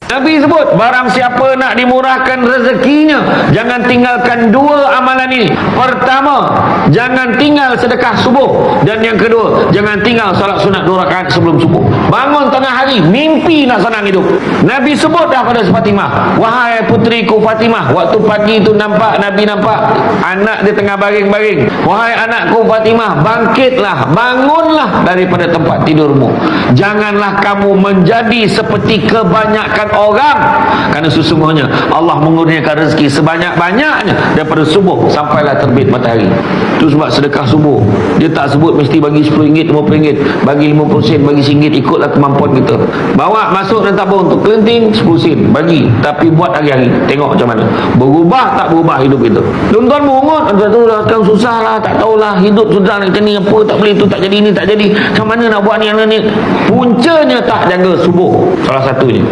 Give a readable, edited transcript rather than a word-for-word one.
Nabi sebut, barang siapa nak dimurahkan rezekinya, jangan tinggalkan dua amalan ini. Pertama, jangan tinggal sedekah subuh. Dan yang kedua, jangan tinggal salat sunat 2 rakaat sebelum subuh. Bangun tengah hari, mimpi nak senang hidup. Nabi sebut dah pada Fatimah, wahai putriku Fatimah, waktu pagi itu Nabi nampak anak dia tengah baring-baring. Wahai anakku Fatimah, bangkitlah, bangunlah daripada tempat tidurmu. Janganlah kamu menjadi seperti kebanyakan orang, kerana sesungguhnya Allah mengurniakan rezeki sebanyak-banyaknya daripada subuh sampailah terbit matahari. Itu sebab sedekah subuh dia tak sebut mesti bagi RM10, RM50, bagi 50 sen, bagi RM1, ikutlah kemampuan kita. Bawa masuk dan tabung untuk kelenting 10 sen, bagi, tapi buat hari-hari, tengok macam mana berubah tak berubah hidup kita. Tuan-tuan mengungut, tu lah kan susah lah, tak tahulah hidup sudah macam ni, apa tak boleh, tu tak jadi, ni tak jadi, macam mana nak buat ni, puncanya tak jaga subuh, salah satunya.